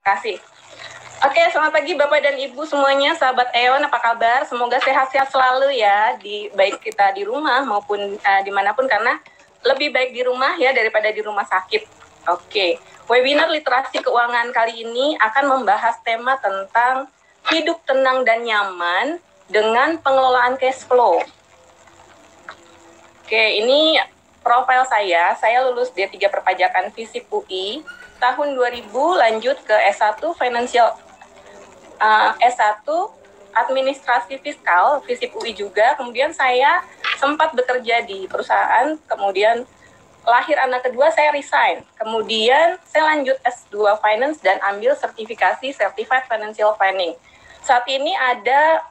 kasih. Oke, selamat pagi Bapak dan Ibu semuanya, sahabat Eon, apa kabar? Semoga sehat-sehat selalu ya, baik kita di rumah maupun dimanapun, karena lebih baik di rumah ya daripada di rumah sakit. Oke, webinar literasi keuangan kali ini akan membahas tema tentang hidup tenang dan nyaman dengan pengelolaan cash flow. Oke, ini profil saya lulus D3 Perpajakan FISIP UI tahun 2000, lanjut ke S1 Financial S1 Administrasi Fiskal FISIP UI juga. Kemudian saya sempat bekerja di perusahaan, kemudian lahir anak kedua saya resign. Kemudian saya lanjut S2 Finance dan ambil sertifikasi Certified Financial Planning. Saat ini ada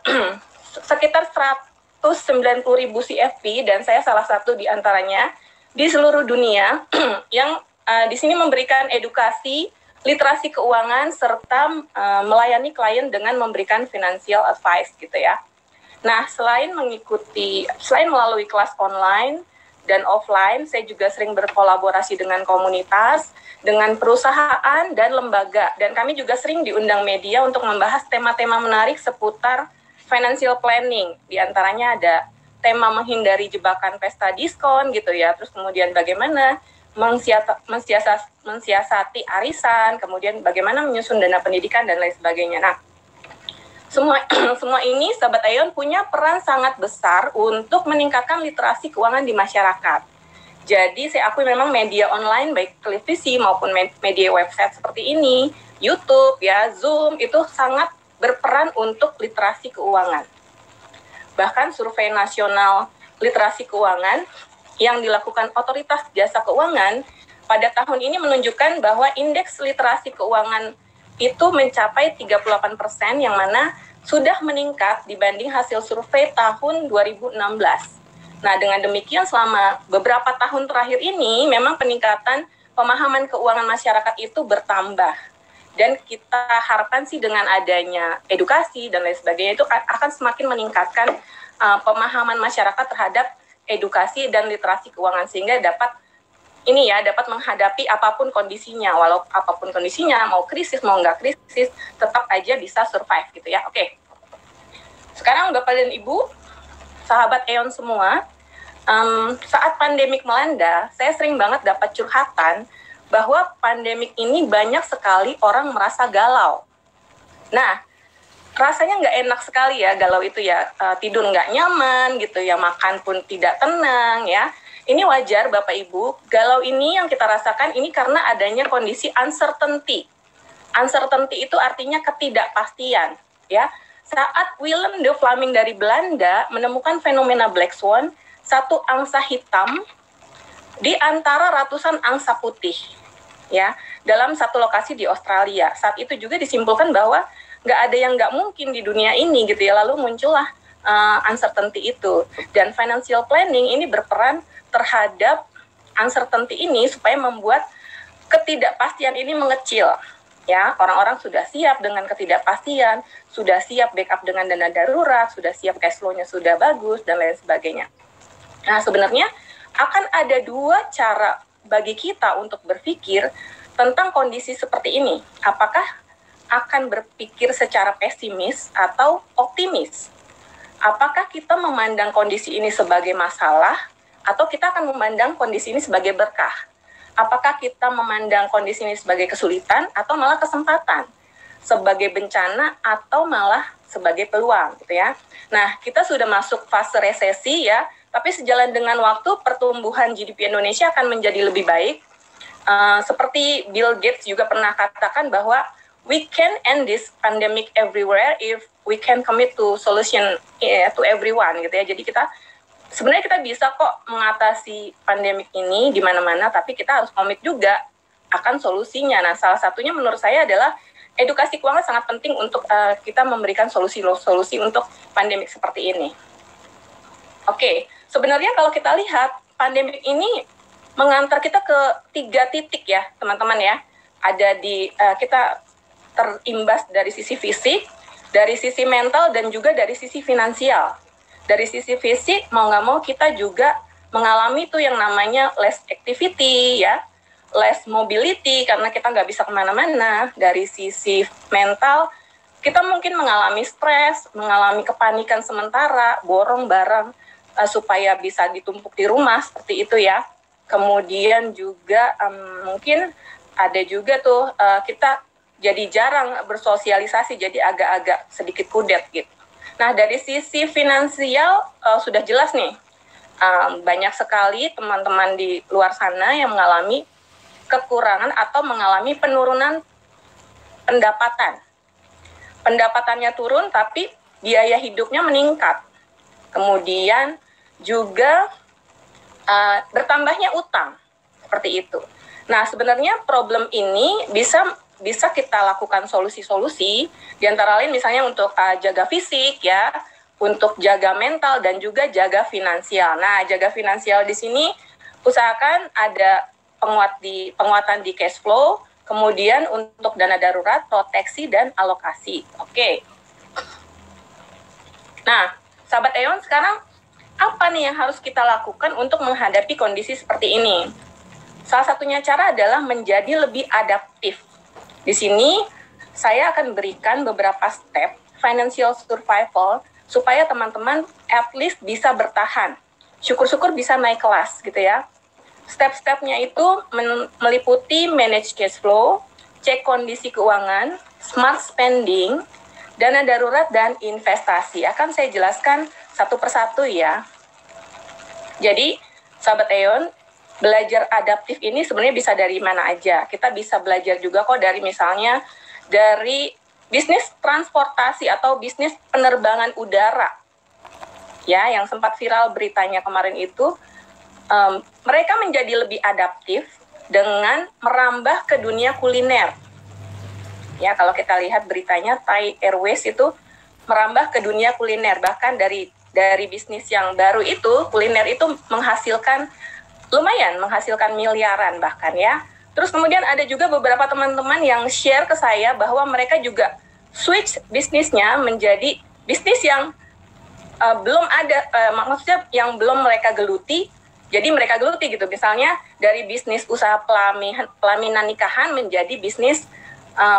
sekitar 190.000 CFP dan saya salah satu di antaranya di seluruh dunia yang di sini memberikan edukasi literasi keuangan serta melayani klien dengan memberikan financial advice gitu ya. Nah, selain melalui kelas online dan offline, saya juga sering berkolaborasi dengan komunitas, dengan perusahaan dan lembaga, dan kami juga sering diundang media untuk membahas tema-tema menarik seputar financial planning. Di antaranya ada tema menghindari jebakan pesta diskon gitu ya, terus kemudian bagaimana mensiasati arisan, kemudian bagaimana menyusun dana pendidikan dan lain sebagainya. Nah, semua ini Sahabat Aeon punya peran sangat besar untuk meningkatkan literasi keuangan di masyarakat. Jadi saya akui memang media online baik televisi maupun media website seperti ini, YouTube ya, Zoom itu sangat berperan untuk literasi keuangan. Bahkan survei nasional literasi keuangan yang dilakukan Otoritas Jasa Keuangan pada tahun ini menunjukkan bahwa indeks literasi keuangan itu mencapai 38%, yang mana sudah meningkat dibanding hasil survei tahun 2016. Nah, dengan demikian selama beberapa tahun terakhir ini memang peningkatan pemahaman keuangan masyarakat itu bertambah. Dan kita harapkan sih dengan adanya edukasi dan lain sebagainya itu akan semakin meningkatkan pemahaman masyarakat terhadap edukasi dan literasi keuangan, sehingga dapat menghadapi apapun kondisinya, walau apapun kondisinya, mau krisis mau nggak krisis, tetap aja bisa survive gitu ya. Oke. Sekarang Bapak dan Ibu, sahabat Eon semua, saat pandemik melanda, saya sering banget dapat curhatan bahwa pandemik ini banyak sekali orang merasa galau. Nah, rasanya nggak enak sekali ya galau itu ya, tidur nggak nyaman gitu ya, makan pun tidak tenang ya. Ini wajar Bapak Ibu, galau ini yang kita rasakan ini karena adanya kondisi uncertainty. Uncertainty itu artinya ketidakpastian ya. Saat Willem de Vlaming dari Belanda menemukan fenomena Black Swan, satu angsa hitam di antara ratusan angsa putih ya, dalam satu lokasi di Australia. Saat itu juga disimpulkan bahwa nggak ada yang nggak mungkin di dunia ini gitu ya, lalu muncullah uncertainty itu. Dan financial planning ini berperan terhadap uncertainty ini supaya membuat ketidakpastian ini mengecil. Ya, orang-orang sudah siap dengan ketidakpastian, sudah siap backup dengan dana darurat, sudah siap cash flow-nya sudah bagus, dan lain sebagainya. Nah, sebenarnya akan ada dua cara bagi kita untuk berpikir tentang kondisi seperti ini. Apakah akan berpikir secara pesimis atau optimis? Apakah kita memandang kondisi ini sebagai masalah atau kita akan memandang kondisi ini sebagai berkah? Apakah kita memandang kondisi ini sebagai kesulitan atau malah kesempatan? Sebagai bencana atau malah sebagai peluang gitu ya. Nah, kita sudah masuk fase resesi ya, tapi sejalan dengan waktu pertumbuhan GDP Indonesia akan menjadi lebih baik. Seperti Bill Gates juga pernah katakan bahwa we can end this pandemic everywhere if we can commit to solution to everyone gitu ya. Jadi sebenarnya kita bisa kok mengatasi pandemik ini di mana-mana, tapi kita harus komit juga akan solusinya. Nah, salah satunya menurut saya adalah edukasi keuangan sangat penting untuk kita memberikan solusi-solusi untuk pandemik seperti ini. Oke, sebenarnya kalau kita lihat pandemik ini mengantar kita ke 3 titik ya, teman-teman ya. Ada kita terimbas dari sisi fisik, dari sisi mental, dan juga dari sisi finansial. Dari sisi fisik, mau nggak mau kita juga mengalami tuh yang namanya less activity ya, less mobility karena kita nggak bisa kemana-mana. Dari sisi mental, kita mungkin mengalami stres, mengalami kepanikan sementara, borong barang supaya bisa ditumpuk di rumah, seperti itu ya. Kemudian juga mungkin ada juga tuh kita jadi jarang bersosialisasi, jadi agak-agak sedikit kudet gitu. Nah, dari sisi finansial sudah jelas nih, banyak sekali teman-teman di luar sana yang mengalami kekurangan atau mengalami penurunan pendapatan. Pendapatannya turun tapi biaya hidupnya meningkat. Kemudian juga bertambahnya utang, seperti itu. Nah, sebenarnya problem ini bisa kita lakukan solusi-solusi, di antara lain misalnya untuk jaga fisik ya, untuk jaga mental dan juga jaga finansial. Nah, jaga finansial di sini usahakan ada penguatan di cash flow, kemudian untuk dana darurat, proteksi dan alokasi. Oke. Nah, sahabat Eon, sekarang apa nih yang harus kita lakukan untuk menghadapi kondisi seperti ini? Salah satunya cara adalah menjadi lebih adaptif. Di sini saya akan berikan beberapa step financial survival supaya teman-teman at least bisa bertahan. Syukur-syukur bisa naik kelas gitu ya. Step-stepnya itu meliputi manage cash flow, cek kondisi keuangan, smart spending, dana darurat, dan investasi. Akan saya jelaskan satu persatu ya. Jadi, sahabat Eon, belajar adaptif ini sebenarnya bisa dari mana aja. Kita bisa belajar juga kok dari misalnya dari bisnis transportasi atau bisnis penerbangan udara. Ya, yang sempat viral beritanya kemarin itu, mereka menjadi lebih adaptif dengan merambah ke dunia kuliner. Ya, kalau kita lihat beritanya, Thai Airways itu merambah ke dunia kuliner. Bahkan dari bisnis yang baru itu, kuliner itu menghasilkan miliaran bahkan ya. Terus kemudian ada juga beberapa teman-teman yang share ke saya bahwa mereka juga switch bisnisnya menjadi bisnis yang belum ada, maksudnya yang belum mereka geluti, jadi mereka geluti gitu. Misalnya dari bisnis usaha pelaminan nikahan menjadi bisnis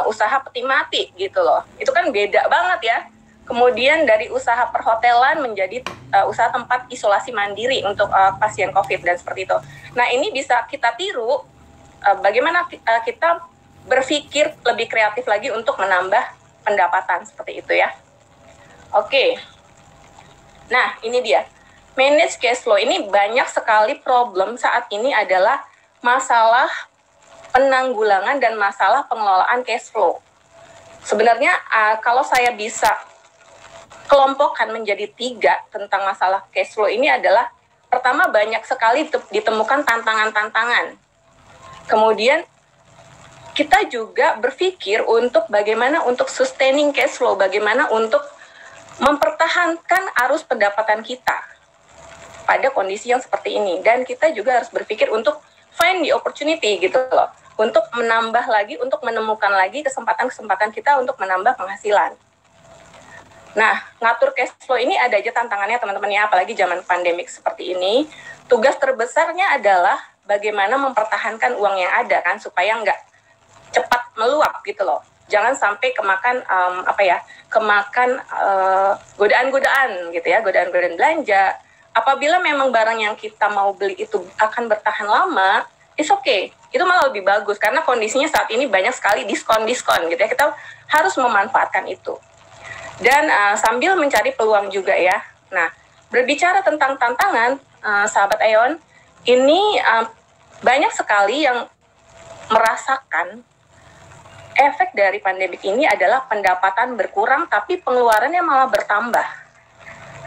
usaha peti mati gitu loh. Itu kan beda banget ya. Kemudian dari usaha perhotelan menjadi usaha tempat isolasi mandiri untuk pasien COVID dan seperti itu. Nah, ini bisa kita tiru bagaimana kita berpikir lebih kreatif lagi untuk menambah pendapatan seperti itu ya. Oke. Nah, ini dia. Manage cash flow ini banyak sekali problem saat ini adalah masalah penanggulangan dan masalah pengelolaan cash flow. Sebenarnya kalau saya bisa kelompokkan menjadi 3 tentang masalah cash flow ini adalah, pertama, banyak sekali ditemukan tantangan-tantangan. Kemudian kita juga berpikir untuk bagaimana untuk sustaining cash flow, bagaimana untuk mempertahankan arus pendapatan kita pada kondisi yang seperti ini. Dan kita juga harus berpikir untuk find the opportunity gitu loh, untuk menambah lagi, untuk menemukan lagi kesempatan-kesempatan kita untuk menambah penghasilan. Nah, ngatur cash flow ini ada aja tantangannya teman-teman ya, apalagi zaman pandemik seperti ini. Tugas terbesarnya adalah bagaimana mempertahankan uang yang ada kan, supaya nggak cepat meluap gitu loh. Jangan sampai kemakan godaan-godaan gitu ya, godaan-godaan belanja. Apabila memang barang yang kita mau beli itu akan bertahan lama, it's okay. Itu malah lebih bagus karena kondisinya saat ini banyak sekali diskon-diskon gitu ya. Kita harus memanfaatkan itu. Dan sambil mencari peluang juga ya. Nah, berbicara tentang tantangan, sahabat Aeon, ini banyak sekali yang merasakan efek dari pandemik ini adalah pendapatan berkurang tapi pengeluarannya malah bertambah.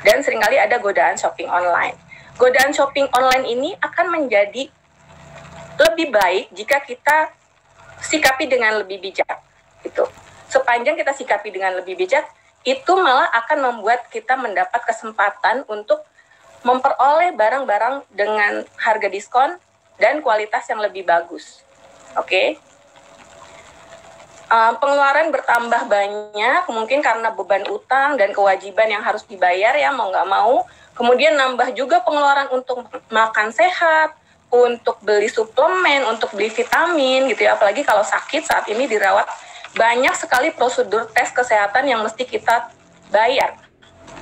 Dan seringkali ada godaan shopping online. Godaan shopping online ini akan menjadi lebih baik jika kita sikapi dengan lebih bijak. Gitu. Sepanjang kita sikapi dengan lebih bijak, itu malah akan membuat kita mendapat kesempatan untuk memperoleh barang-barang dengan harga diskon dan kualitas yang lebih bagus. Oke? Pengeluaran bertambah banyak, mungkin karena beban utang dan kewajiban yang harus dibayar ya, mau nggak mau. Kemudian nambah juga pengeluaran untuk makan sehat, untuk beli suplemen, untuk beli vitamin gitu ya. Apalagi kalau sakit saat ini dirawat, banyak sekali prosedur tes kesehatan yang mesti kita bayar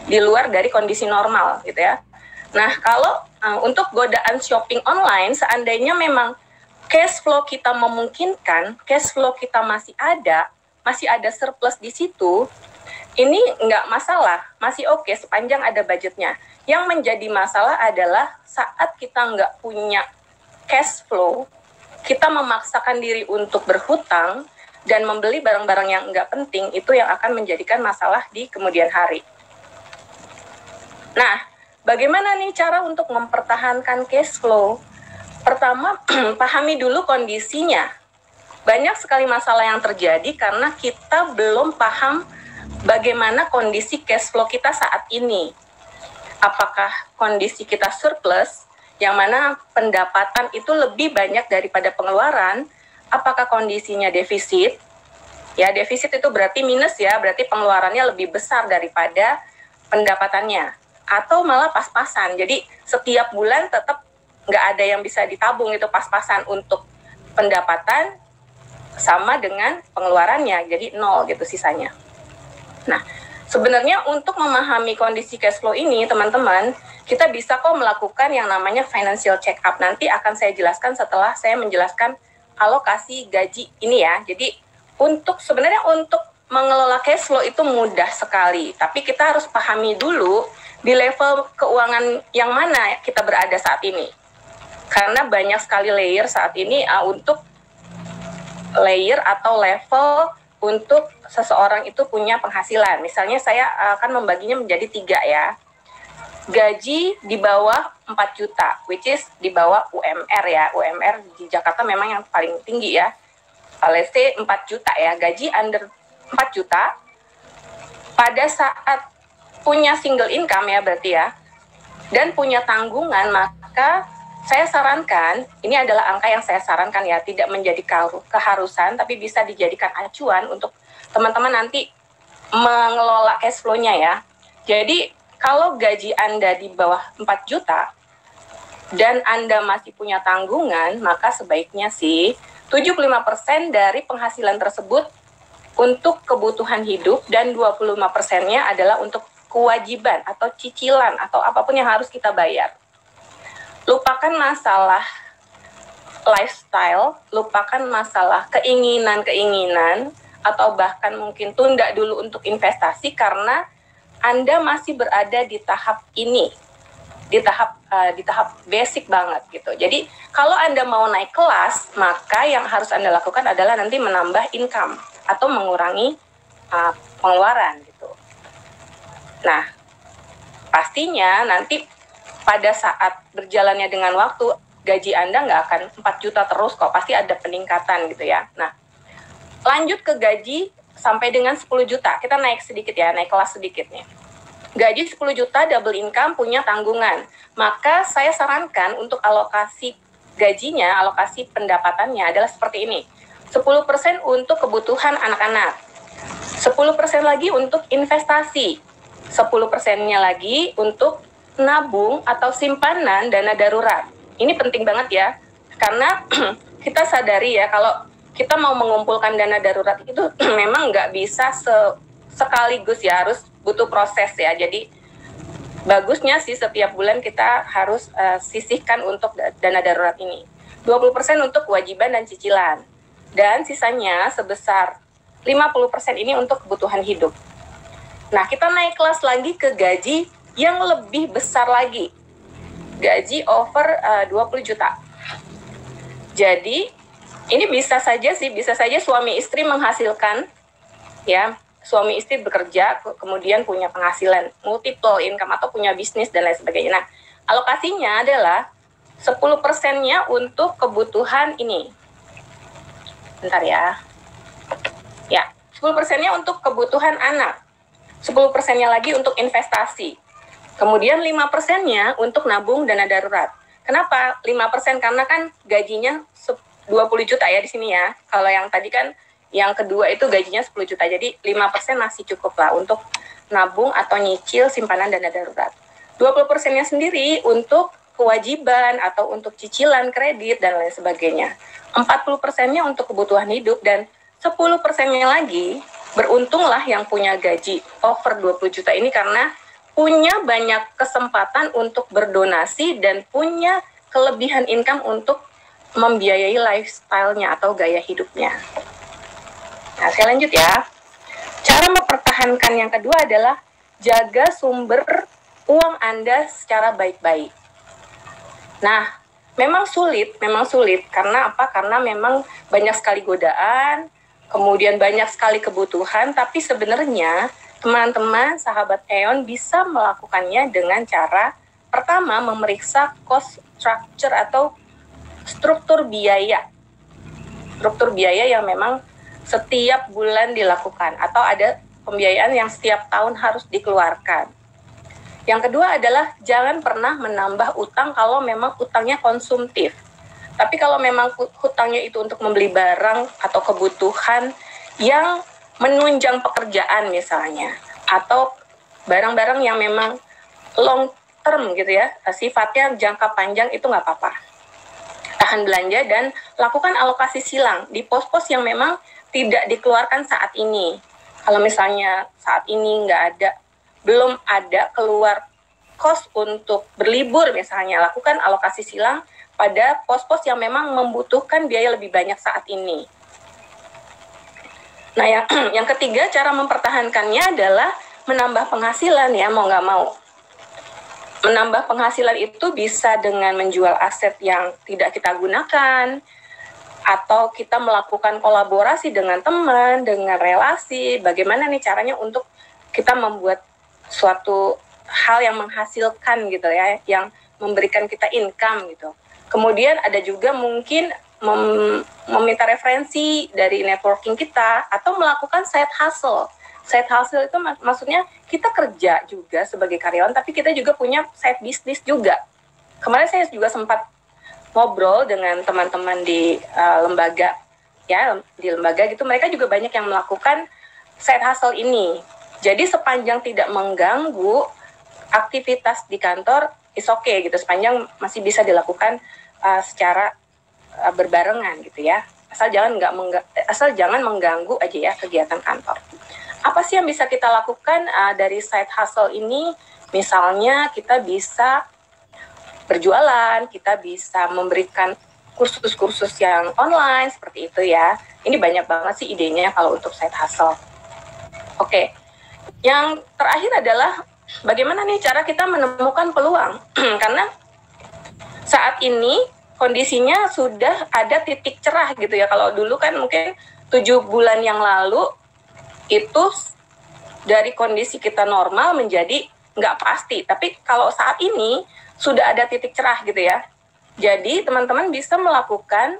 di luar dari kondisi normal gitu ya. Nah, kalau untuk godaan shopping online, seandainya memang cash flow kita memungkinkan, cash flow kita masih ada surplus di situ, ini nggak masalah, masih oke sepanjang ada budgetnya. Yang menjadi masalah adalah saat kita nggak punya cash flow, kita memaksakan diri untuk berhutang dan membeli barang-barang yang nggak penting, itu yang akan menjadikan masalah di kemudian hari. Nah, bagaimana nih cara untuk mempertahankan cash flow? Pertama, pahami dulu kondisinya. Banyak sekali masalah yang terjadi karena kita belum paham bagaimana kondisi cash flow kita saat ini. Apakah kondisi kita surplus, yang mana pendapatan itu lebih banyak daripada pengeluaran? Apakah kondisinya defisit? Ya, defisit itu berarti minus ya, berarti pengeluarannya lebih besar daripada pendapatannya. Atau malah pas-pasan, jadi setiap bulan tetap nggak ada yang bisa ditabung, itu pas-pasan untuk pendapatan sama dengan pengeluarannya, jadi nol gitu sisanya. Nah, sebenarnya untuk memahami kondisi cash flow ini, teman-teman, kita bisa kok melakukan yang namanya financial check up. Nanti akan saya jelaskan setelah saya menjelaskan alokasi gaji ini ya. Jadi sebenarnya untuk mengelola cash flow itu mudah sekali, tapi kita harus pahami dulu di level keuangan yang mana kita berada saat ini. Karena banyak sekali layer saat ini untuk layer atau level untuk seseorang itu punya penghasilan. Misalnya saya akan membaginya menjadi 3 ya. Gaji di bawah 4 juta, which is di bawah UMR ya. UMR di Jakarta memang yang paling tinggi ya. Let's say 4 juta ya. Gaji under 4 juta. Pada saat punya single income ya berarti ya, dan punya tanggungan, maka saya sarankan, ini adalah angka yang saya sarankan ya, tidak menjadi keharusan, tapi bisa dijadikan acuan untuk teman-teman nanti mengelola cash flow-nya ya. Jadi, kalau gaji Anda di bawah 4 juta, dan Anda masih punya tanggungan, maka sebaiknya sih 75% dari penghasilan tersebut untuk kebutuhan hidup, dan 25%-nya adalah untuk kewajiban atau cicilan atau apapun yang harus kita bayar. Lupakan masalah lifestyle, lupakan masalah keinginan-keinginan, atau bahkan mungkin tunda dulu untuk investasi karena Anda masih berada di tahap ini, di tahap basic banget gitu. Jadi kalau Anda mau naik kelas, maka yang harus Anda lakukan adalah nanti menambah income atau mengurangi pengeluaran gitu. Nah, pastinya nanti pada saat berjalannya dengan waktu, gaji Anda nggak akan 4 juta terus kok, pasti ada peningkatan gitu ya. Nah, lanjut ke gaji sampai dengan 10 juta, kita naik sedikit ya, naik kelas sedikit nih. Gaji 10 juta, double income, punya tanggungan. Maka saya sarankan untuk alokasi gajinya, alokasi pendapatannya adalah seperti ini. 10% untuk kebutuhan anak-anak, 10% lagi untuk investasi, 10%-nya lagi untuk nabung atau simpanan dana darurat. Ini penting banget ya, karena kita sadari ya, kalau kita mau mengumpulkan dana darurat itu memang nggak bisa sekaligus ya, harus butuh proses ya. Jadi bagusnya sih setiap bulan kita harus sisihkan untuk dana darurat ini. 20% untuk kewajiban dan cicilan. Dan sisanya sebesar 50% ini untuk kebutuhan hidup. Nah, kita naik kelas lagi ke gaji yang lebih besar lagi. Gaji over 20 juta. Jadi, ini bisa saja suami istri menghasilkan, ya, suami istri bekerja, kemudian punya penghasilan, multiple income, atau punya bisnis, dan lain sebagainya. Nah, alokasinya adalah 10%-nya untuk kebutuhan ini. Bentar ya. Ya, 10%-nya untuk kebutuhan anak. 10%-nya lagi untuk investasi. Kemudian 5%-nya untuk nabung dana darurat. Kenapa 5%? Karena kan gajinya 20 juta ya di sini ya. Kalau yang tadi kan yang kedua itu gajinya 10 juta. Jadi 5% masih cukup lah untuk nabung atau nyicil simpanan dana darurat. 20%-nya sendiri untuk kewajiban atau untuk cicilan kredit dan lain sebagainya. 40%-nya untuk kebutuhan hidup dan 10%-nya lagi beruntunglah yang punya gaji over 20 juta ini karena punya banyak kesempatan untuk berdonasi dan punya kelebihan income untuk membiayai lifestyle-nya atau gaya hidupnya. Nah, saya lanjut ya. Cara mempertahankan yang kedua adalah jaga sumber uang Anda secara baik-baik. Nah, memang sulit. Karena apa? Karena memang banyak sekali godaan, kemudian banyak sekali kebutuhan, tapi sebenarnya teman-teman, sahabat Aeon bisa melakukannya dengan cara pertama memeriksa cost structure atau struktur biaya. Struktur biaya yang memang setiap bulan dilakukan atau ada pembiayaan yang setiap tahun harus dikeluarkan. Yang kedua adalah jangan pernah menambah utang kalau memang utangnya konsumtif. Tapi kalau memang hutangnya itu untuk membeli barang atau kebutuhan yang menunjang pekerjaan misalnya, atau barang-barang yang memang long term gitu ya, sifatnya jangka panjang, itu nggak apa-apa. Tahan belanja dan lakukan alokasi silang di pos-pos yang memang tidak dikeluarkan saat ini. Kalau misalnya saat ini belum ada keluar kos untuk berlibur misalnya, lakukan alokasi silang pada pos-pos yang memang membutuhkan biaya lebih banyak saat ini. Nah, yang ketiga, cara mempertahankannya adalah menambah penghasilan ya, mau nggak mau. Menambah penghasilan itu bisa dengan menjual aset yang tidak kita gunakan, atau kita melakukan kolaborasi dengan teman, dengan relasi. Bagaimana nih caranya untuk kita membuat suatu hal yang menghasilkan gitu ya, yang memberikan kita income gitu. Kemudian ada juga mungkin meminta referensi dari networking kita atau melakukan side hustle. Side hustle itu maksudnya kita kerja juga sebagai karyawan, tapi kita juga punya side business juga. Kemarin saya juga sempat ngobrol dengan teman-teman di lembaga, ya, di lembaga gitu, mereka juga banyak yang melakukan side hustle ini. Jadi sepanjang tidak mengganggu aktivitas di kantor, is okay gitu, sepanjang masih bisa dilakukan secara berbarengan gitu ya. Asal jangan mengganggu aja ya kegiatan kantor. Apa sih yang bisa kita lakukan dari side hustle ini? Misalnya kita bisa berjualan, kita bisa memberikan kursus-kursus yang online seperti itu ya. Ini banyak banget sih idenya kalau untuk side hustle. Oke. Yang terakhir adalah bagaimana nih cara kita menemukan peluang? Karena saat ini kondisinya sudah ada titik cerah gitu ya. Kalau dulu kan mungkin 7 bulan yang lalu itu dari kondisi kita normal menjadi nggak pasti. Tapi kalau saat ini sudah ada titik cerah gitu ya. Jadi teman-teman bisa melakukan,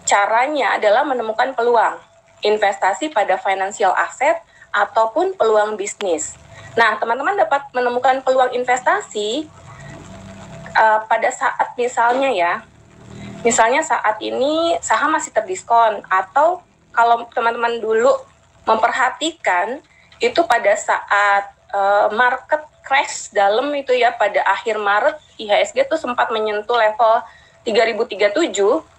caranya adalah menemukan peluang investasi pada financial asset ataupun peluang bisnis. Nah, teman-teman dapat menemukan peluang investasi pada saat misalnya saat ini saham masih terdiskon, atau kalau teman-teman dulu memperhatikan itu pada saat market crash dalam itu ya, pada akhir Maret IHSG itu sempat menyentuh level 3037.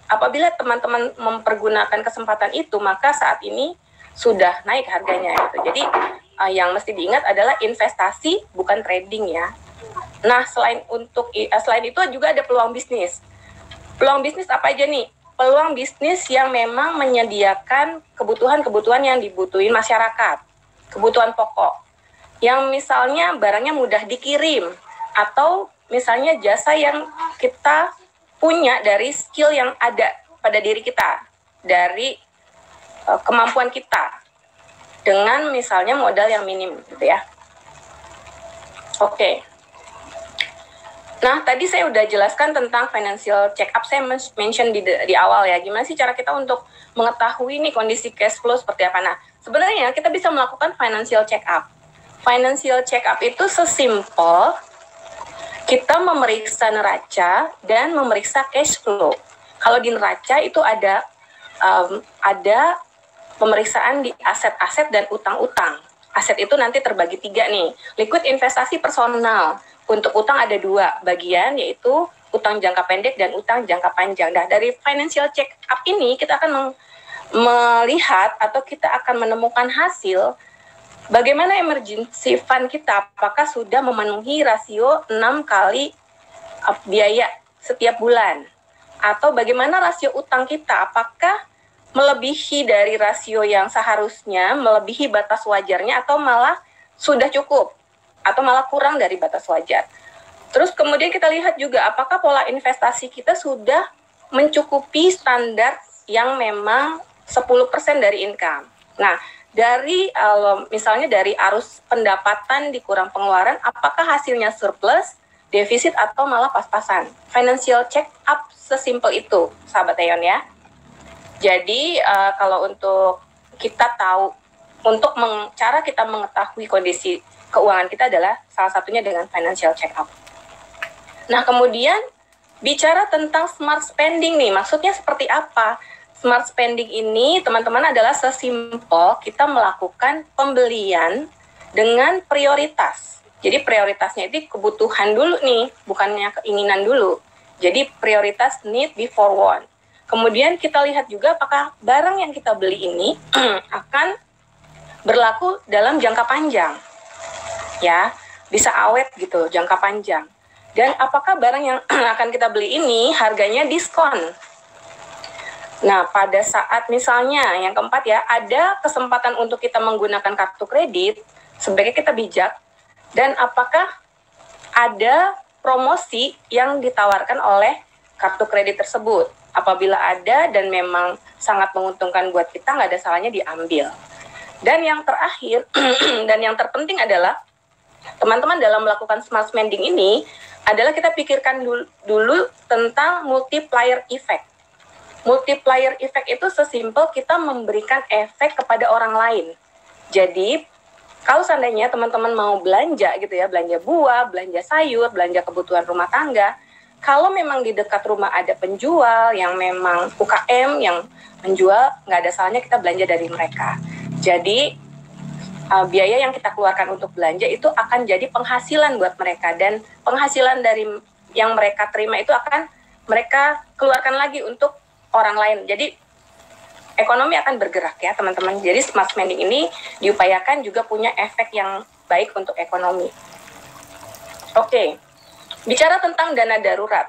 Apabila teman-teman mempergunakan kesempatan itu, maka saat ini sudah naik harganya gitu. Jadi yang mesti diingat adalah investasi bukan trading ya. Nah, selain itu juga ada peluang bisnis. Peluang bisnis apa aja nih? Peluang bisnis yang memang menyediakan kebutuhan-kebutuhan yang dibutuhin masyarakat, kebutuhan pokok. Yang misalnya barangnya mudah dikirim, atau misalnya jasa yang kita punya dari skill yang ada pada diri kita, dari kemampuan kita, dengan misalnya modal yang minim gitu ya. Oke. Nah, tadi saya udah jelaskan tentang financial check up, saya mention di awal ya, gimana sih cara kita untuk mengetahui nih kondisi cash flow seperti apa. Nah, sebenarnya kita bisa melakukan financial check up. Financial check up itu sesimpel kita memeriksa neraca dan memeriksa cash flow. Kalau di neraca itu ada pemeriksaan di aset-aset dan utang-utang. Aset itu nanti terbagi 3 nih, liquid investasi personal. untuk utang ada dua bagian, yaitu utang jangka pendek dan utang jangka panjang. Nah, dari financial check up ini kita akan melihat atau kita akan menemukan hasil bagaimana emergency fund kita, apakah sudah memenuhi rasio 6 kali biaya setiap bulan, atau bagaimana rasio utang kita, apakah melebihi dari rasio yang seharusnya, melebihi batas wajarnya, atau malah sudah cukup, atau malah kurang dari batas wajar. Terus kemudian kita lihat juga apakah pola investasi kita sudah mencukupi standar yang memang 10% dari income. Nah, dari misalnya dari arus pendapatan dikurang pengeluaran, apakah hasilnya surplus, defisit, atau malah pas-pasan. Financial check up sesimpel itu, sahabat Aeon ya. Jadi kalau untuk kita tahu, untuk cara kita mengetahui kondisi keuangan kita adalah salah satunya dengan financial check up. Nah, kemudian bicara tentang smart spending nih, maksudnya seperti apa? Smart spending ini, teman-teman, adalah sesimpel kita melakukan pembelian dengan prioritas. Jadi prioritasnya itu kebutuhan dulu nih, bukannya keinginan dulu. Jadi prioritas need before want. Kemudian kita lihat juga apakah barang yang kita beli ini akan berlaku dalam jangka panjang. Ya, bisa awet gitu, jangka panjang. Dan apakah barang yang akan kita beli ini harganya diskon. Nah, pada saat misalnya yang keempat ya, ada kesempatan untuk kita menggunakan kartu kredit, sebaiknya kita bijak. Dan apakah ada promosi yang ditawarkan oleh kartu kredit tersebut? Apabila ada dan memang sangat menguntungkan buat kita, nggak ada salahnya diambil. Dan yang terakhir dan yang terpenting adalah teman-teman dalam melakukan smart spending ini adalah kita pikirkan dulu tentang multiplier effect. Multiplier effect itu sesimpel kita memberikan efek kepada orang lain. Jadi kalau seandainya teman-teman mau belanja gitu ya, belanja buah, belanja sayur, belanja kebutuhan rumah tangga, kalau memang di dekat rumah ada penjual yang memang UKM yang menjual, nggak ada salahnya kita belanja dari mereka. Jadi biaya yang kita keluarkan untuk belanja itu akan jadi penghasilan buat mereka, dan penghasilan dari yang mereka terima itu akan mereka keluarkan lagi untuk orang lain. Jadi ekonomi akan bergerak ya teman-teman. Jadi smart spending ini diupayakan juga punya efek yang baik untuk ekonomi. Oke. Bicara tentang dana darurat,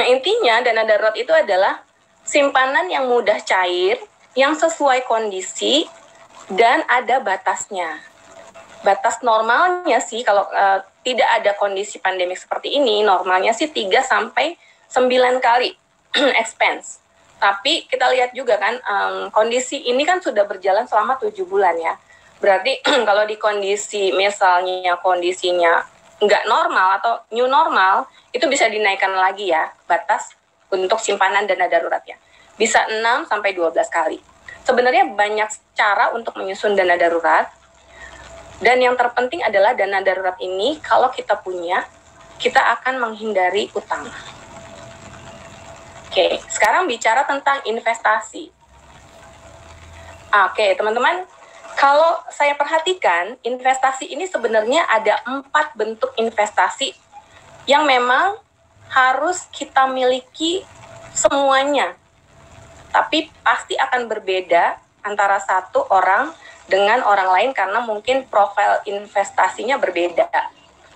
intinya dana darurat itu adalah simpanan yang mudah cair, yang sesuai kondisi, dan ada batasnya. Batas normalnya sih, kalau tidak ada kondisi pandemik seperti ini, normalnya sih 3-9 kali expense. Tapi kita lihat juga kan, kondisi ini kan sudah berjalan selama 7 bulan ya. Berarti kalau di kondisi, misalnya kondisinya nggak normal atau new normal, itu bisa dinaikkan lagi ya batas untuk simpanan dana daruratnya. Bisa 6-12 kali. Sebenarnya banyak cara untuk menyusun dana darurat, dan yang terpenting adalah dana darurat ini kalau kita punya, kita akan menghindari utang. Oke, sekarang bicara tentang investasi. Oke, teman-teman, kalau saya perhatikan, investasi ini sebenarnya ada 4 bentuk investasi yang memang harus kita miliki semuanya. Tapi pasti akan berbeda antara satu orang dengan orang lain karena mungkin profil investasinya berbeda.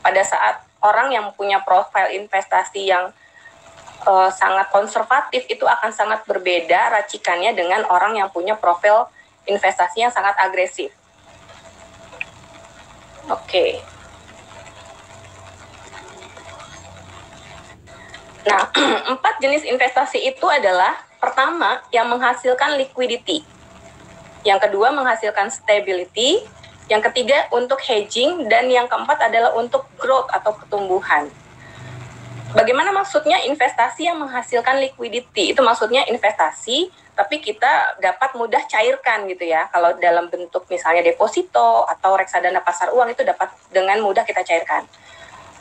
Pada saat orang yang punya profil investasi yang sangat konservatif, itu akan sangat berbeda racikannya dengan orang yang punya profil investasi yang sangat agresif. Oke. Nah, 4 jenis investasi itu adalah, pertama, yang menghasilkan liquidity. Yang kedua, menghasilkan stability. Yang ketiga, untuk hedging. Dan yang keempat adalah untuk growth atau pertumbuhan. Bagaimana maksudnya investasi yang menghasilkan liquidity? Itu maksudnya investasi, tapi kita dapat mudah cairkan gitu ya. Kalau dalam bentuk misalnya deposito atau reksadana pasar uang, itu dapat dengan mudah kita cairkan.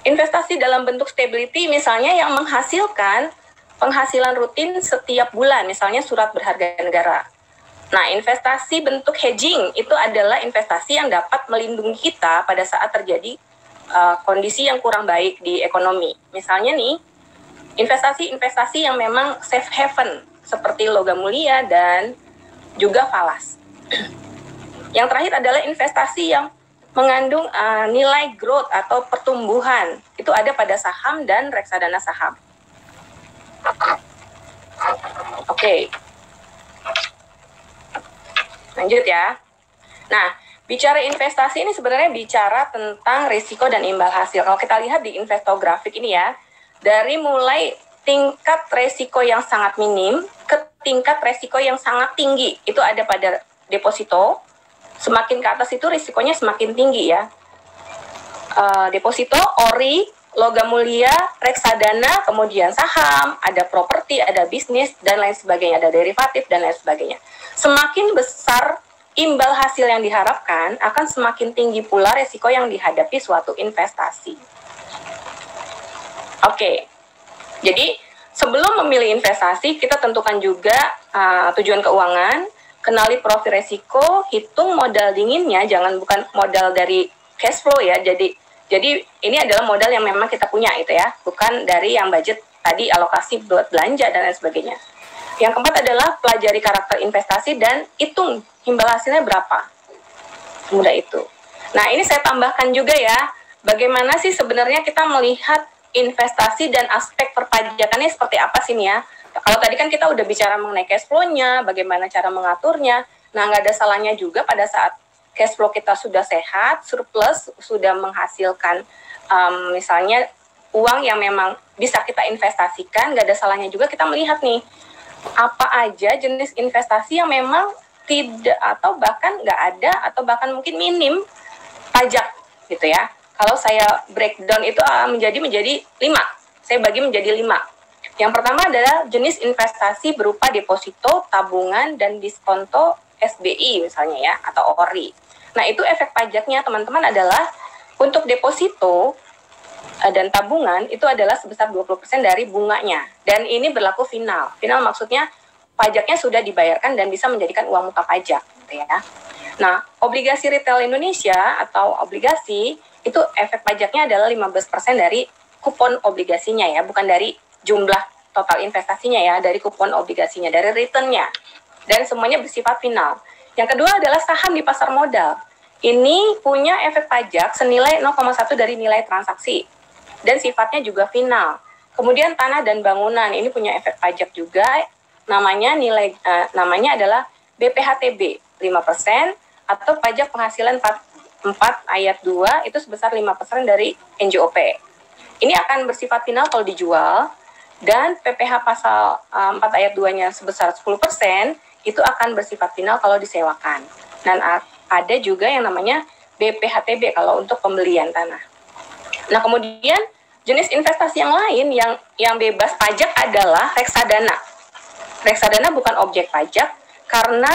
Investasi dalam bentuk stability misalnya yang menghasilkan penghasilan rutin setiap bulan, misalnya surat berharga negara. Nah, investasi bentuk hedging itu adalah investasi yang dapat melindungi kita pada saat terjadi kondisi yang kurang baik di ekonomi. Misalnya nih, investasi-investasi yang memang safe haven seperti logam mulia dan juga falas. Yang terakhir adalah investasi yang mengandung nilai growth atau pertumbuhan. Itu ada pada saham dan reksadana saham. Oke. Lanjut ya. Nah, bicara investasi ini sebenarnya bicara tentang risiko dan imbal hasil. Kalau kita lihat di infografik ini ya, dari mulai tingkat risiko yang sangat minim ke tingkat risiko yang sangat tinggi, itu ada pada deposito. Semakin ke atas itu risikonya semakin tinggi ya. Deposito, ori, logam mulia, reksadana, kemudian saham, ada properti, ada bisnis, dan lain sebagainya, ada derivatif, dan lain sebagainya. Semakin besar imbal hasil yang diharapkan, akan semakin tinggi pula risiko yang dihadapi suatu investasi. Oke, jadi sebelum memilih investasi, kita tentukan juga tujuan keuangan, kenali profil risiko, hitung modal dinginnya, bukan modal dari cash flow ya, jadi ini adalah modal yang memang kita punya itu ya, bukan dari yang budget tadi alokasi buat belanja dan lain sebagainya. Yang keempat adalah pelajari karakter investasi dan hitung imbal hasilnya berapa. Semudah itu. Nah, ini saya tambahkan juga ya, bagaimana sih sebenarnya kita melihat investasi dan aspek perpajakannya seperti apa sih nih ya. Kalau tadi kan kita udah bicara mengenai cash flow-nya, bagaimana cara mengaturnya. Nah, nggak ada salahnya juga pada saat cash flow kita sudah sehat, surplus, sudah menghasilkan misalnya uang yang memang bisa kita investasikan, nggak ada salahnya juga kita melihat nih, apa aja jenis investasi yang memang tidak atau bahkan nggak ada atau bahkan mungkin minim pajak gitu ya. Kalau saya breakdown itu menjadi 5. Saya bagi menjadi 5. Yang pertama adalah jenis investasi berupa deposito, tabungan, dan diskonto SBI misalnya ya, atau ORI. Nah, itu efek pajaknya teman-teman adalah untuk deposito dan tabungan itu adalah sebesar 20% dari bunganya. Dan ini berlaku final. Final maksudnya pajaknya sudah dibayarkan dan bisa menjadikan uang muka pajak gitu ya. Nah, obligasi retail Indonesia atau obligasi itu efek pajaknya adalah 15% dari kupon obligasinya ya, bukan dari jumlah total investasinya ya, dari kupon obligasinya, dari return-nya. Dan semuanya bersifat final. Yang kedua adalah saham di pasar modal. Ini punya efek pajak senilai 0,1 dari nilai transaksi. Dan sifatnya juga final. Kemudian tanah dan bangunan, ini punya efek pajak juga. Namanya adalah BPHTB 5% atau pajak penghasilan 4 ayat 2 itu sebesar 5% dari NJOP. Ini akan bersifat final kalau dijual, dan PPh pasal 4 ayat 2-nya sebesar 10% itu akan bersifat final kalau disewakan. Dan ada juga yang namanya BPHTB kalau untuk pembelian tanah. Nah, kemudian jenis investasi yang lain yang bebas pajak adalah reksadana. Reksadana bukan objek pajak karena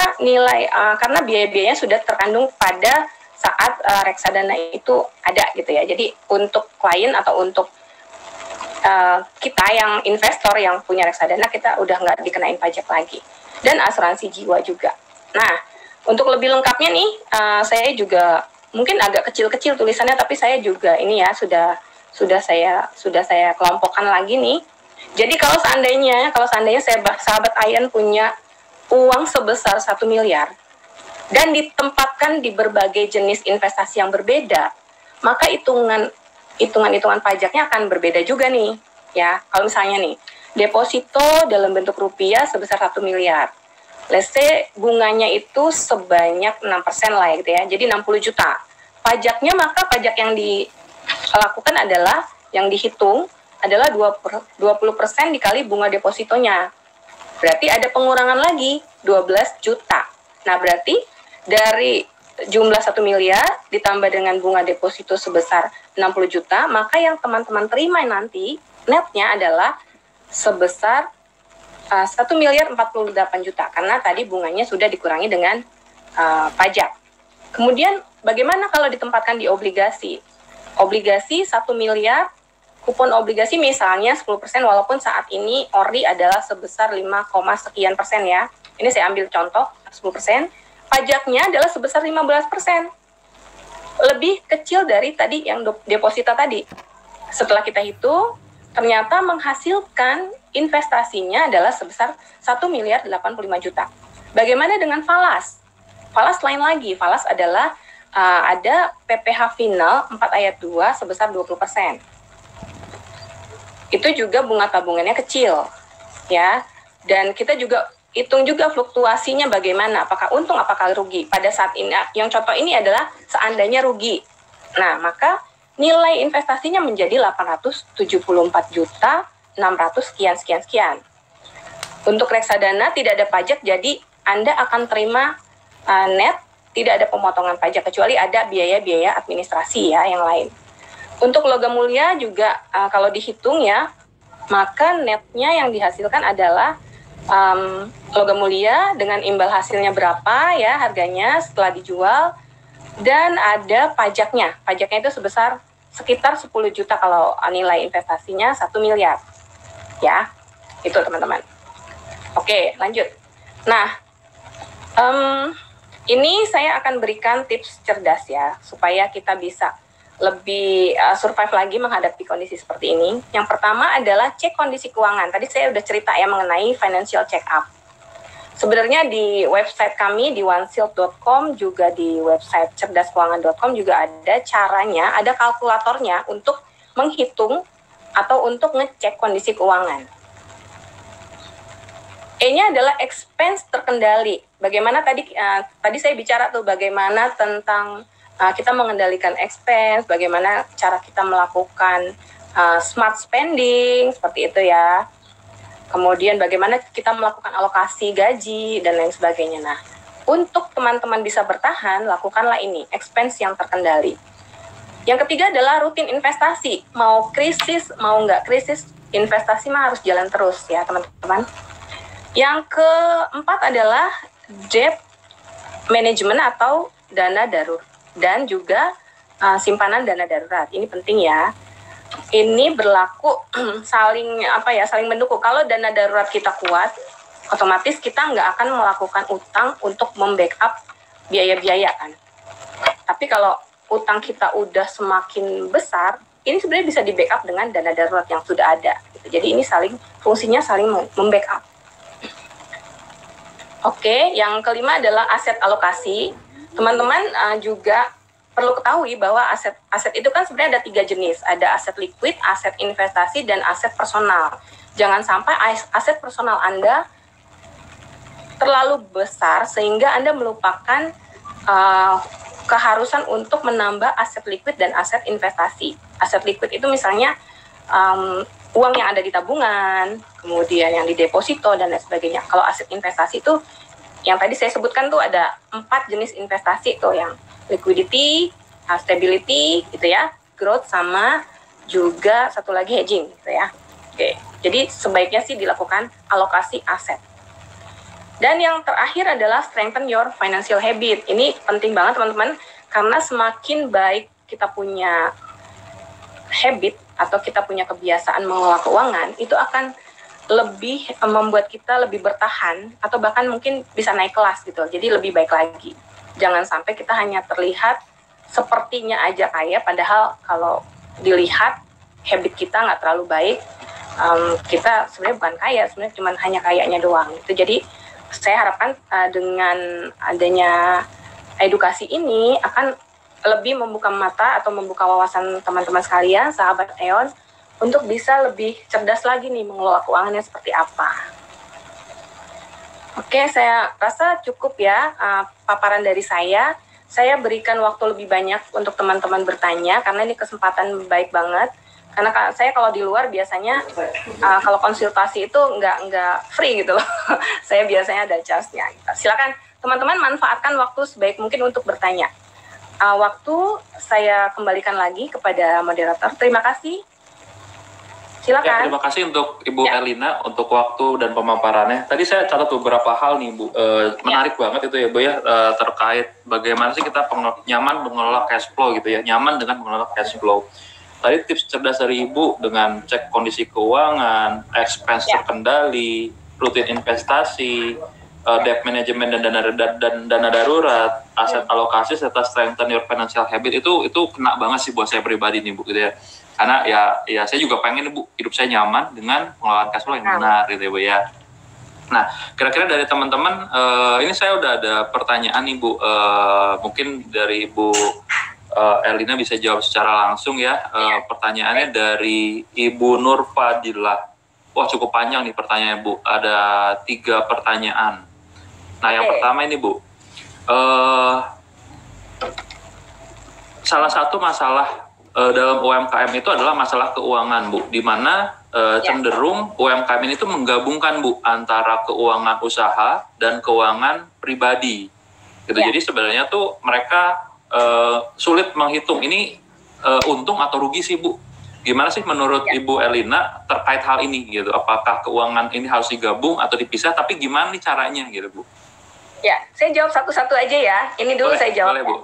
karena biaya-biayanya sudah terkandung pada saat reksadana itu ada gitu ya. Jadi untuk klien atau untuk kita yang investor yang punya reksadana, kita udah nggak dikenain pajak lagi. Dan asuransi jiwa juga. Nah, untuk lebih lengkapnya nih, saya juga mungkin agak kecil-kecil tulisannya, tapi saya juga ini ya sudah saya kelompokkan lagi nih. Jadi kalau seandainya sahabat Ayan punya uang sebesar 1 miliar dan ditempatkan di berbagai jenis investasi yang berbeda, maka hitungan pajaknya akan berbeda juga nih. Ya, kalau misalnya nih, deposito dalam bentuk rupiah sebesar 1 miliar. Let's say bunganya itu sebanyak 6% lah gitu ya. Jadi 60 juta. Pajaknya, maka pajak yang dilakukan adalah, yang dihitung adalah 20% dikali bunga depositonya. Berarti ada pengurangan lagi 12 juta. Nah, berarti dari jumlah 1 miliar ditambah dengan bunga deposito sebesar 60 juta, maka yang teman-teman terima nanti netnya adalah sebesar 1 miliar 48 juta karena tadi bunganya sudah dikurangi dengan pajak. Kemudian bagaimana kalau ditempatkan di obligasi? Obligasi 1 miliar, kupon obligasi misalnya 10% walaupun saat ini ORI adalah sebesar 5, sekian persen ya. Ini saya ambil contoh 10%. Pajaknya adalah sebesar 15%. lebih kecil dari tadi yang deposita tadi. Setelah kita hitung, ternyata menghasilkan investasinya adalah sebesar 1.085 juta. Bagaimana dengan falas? Falas lain lagi. Falas adalah ada PPh final 4 ayat 2 sebesar 20%. Itu juga bunga tabungannya kecil, ya. Dan kita juga hitung juga fluktuasinya bagaimana, apakah untung, apakah rugi. Pada saat ini, yang contoh ini adalah seandainya rugi. Nah, maka nilai investasinya menjadi 874 juta 600 sekian. Untuk reksadana tidak ada pajak, jadi Anda akan terima net, tidak ada pemotongan pajak, kecuali ada biaya-biaya administrasi ya yang lain. Untuk logam mulia juga kalau dihitung ya, maka netnya yang dihasilkan adalah logam mulia dengan imbal hasilnya berapa ya harganya setelah dijual, dan ada pajaknya. Pajaknya itu sebesar sekitar 10 juta kalau nilai investasinya 1 miliar. Ya, itu teman-teman. Oke, lanjut. Nah, ini saya akan berikan tips cerdas ya, supaya kita bisa lebih survive lagi menghadapi kondisi seperti ini. Yang pertama adalah cek kondisi keuangan. Tadi saya udah cerita ya mengenai financial check up. Sebenarnya di website kami di onesilk.com, juga di website cerdaskeuangan.com juga ada caranya, ada kalkulatornya untuk menghitung atau untuk ngecek kondisi keuangan. E-nya adalah expense terkendali. Bagaimana tadi saya bicara tuh bagaimana tentang kita mengendalikan expense, bagaimana cara kita melakukan smart spending, seperti itu ya. Kemudian bagaimana kita melakukan alokasi gaji, dan lain sebagainya. Nah, untuk teman-teman bisa bertahan, lakukanlah ini, expense yang terkendali. Yang ketiga adalah rutin investasi. Mau krisis, mau nggak krisis, investasi mah harus jalan terus ya teman-teman. Yang keempat adalah debt management atau dana darurat. Dan juga simpanan dana darurat. Ini penting ya. Ini berlaku saling mendukung. Kalau dana darurat kita kuat, otomatis kita nggak akan melakukan utang untuk membackup biaya-biaya kan. Tapi kalau utang kita udah semakin besar, ini sebenarnya bisa di backup dengan dana darurat yang sudah ada. Jadi ini fungsinya saling membackup. Oke, yang kelima adalah aset alokasi. Teman-teman juga perlu ketahui bahwa aset itu kan sebenarnya ada 3 jenis. Ada aset liquid, aset investasi, dan aset personal. Jangan sampai aset personal Anda terlalu besar sehingga Anda melupakan keharusan untuk menambah aset liquid dan aset investasi. Aset liquid itu misalnya uang yang ada di tabungan, kemudian yang di deposito, dan lain sebagainya. Kalau aset investasi itu yang tadi saya sebutkan tuh ada 4 jenis investasi tuh, yang liquidity, stability gitu ya, growth, sama juga satu lagi hedging gitu ya. Oke, jadi sebaiknya sih dilakukan alokasi aset. Dan yang terakhir adalah strengthen your financial habit. Ini penting banget teman-teman, karena semakin baik kita punya habit atau kita punya kebiasaan mengelola keuangan, itu akan lebih membuat kita lebih bertahan atau bahkan mungkin bisa naik kelas gitu. Jadi lebih baik lagi. Jangan sampai kita hanya terlihat sepertinya aja kaya, padahal kalau dilihat habit kita nggak terlalu baik, kita sebenarnya bukan kaya, sebenarnya cuma hanya kayanya doang. Itu jadi saya harapkan dengan adanya edukasi ini akan lebih membuka mata atau membuka wawasan teman-teman sekalian, sahabat EON, untuk bisa lebih cerdas lagi nih mengelola keuangannya seperti apa. Oke, saya rasa cukup ya paparan dari saya. Saya berikan waktu lebih banyak untuk teman-teman bertanya, karena ini kesempatan baik banget. Karena saya kalau di luar biasanya kalau konsultasi itu nggak free gitu loh. Saya biasanya ada charge-nya. Silakan teman-teman manfaatkan waktu sebaik mungkin untuk bertanya. Waktu saya kembalikan lagi kepada moderator. Terima kasih. Silakan. Ya, terima kasih untuk Ibu Erlina untuk waktu dan pemaparannya. Tadi saya catat beberapa hal nih Bu, menarik banget itu ya Bu ya, terkait bagaimana sih kita nyaman mengelola cash flow gitu ya, nyaman dengan mengelola cash flow. Tadi tips cerdas dari Ibu dengan cek kondisi keuangan, expense terkendali, rutin investasi, debt management dan dana darurat, aset alokasi serta strengthen your financial habit itu kena banget sih buat saya pribadi nih Bu gitu ya. Karena ya saya juga pengen Bu hidup saya nyaman dengan pengelolaan cash flow yang benar gitu ya Bu ya. Nah, kira-kira dari teman-teman ini saya udah ada pertanyaan nih Bu, mungkin dari Bu Erlina bisa jawab secara langsung ya. Pertanyaannya dari Ibu Nur Fadilah. Wah cukup panjang nih pertanyaannya Bu, ada 3 pertanyaan. Nah, yang pertama ini Bu, salah satu masalah dalam UMKM itu adalah masalah keuangan Bu, di mana cenderung UMKM ini tuh menggabungkan Bu antara keuangan usaha dan keuangan pribadi. Gitu. Jadi sebenarnya tuh mereka sulit menghitung ini untung atau rugi sih Bu. Gimana sih menurut Ibu Erlina terkait hal ini gitu? Apakah keuangan ini harus digabung atau dipisah? Tapi gimana nih caranya gitu Bu? Ya, saya jawab satu-satu aja ya. Ini dulu saya jawab. Boleh, Bu.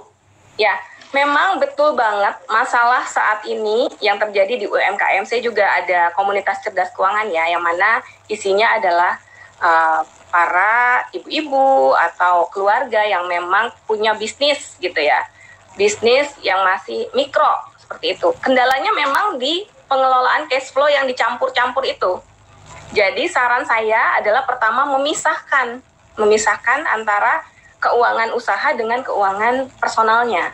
Ya, memang betul banget masalah saat ini yang terjadi di UMKM. Saya juga ada komunitas cerdas keuangan ya, yang mana isinya adalah para ibu-ibu atau keluarga yang memang punya bisnis gitu ya. Bisnis yang masih mikro, seperti itu. Kendalanya memang di pengelolaan cash flow yang dicampur-campur itu. Jadi saran saya adalah pertama memisahkan antara keuangan usaha dengan keuangan personalnya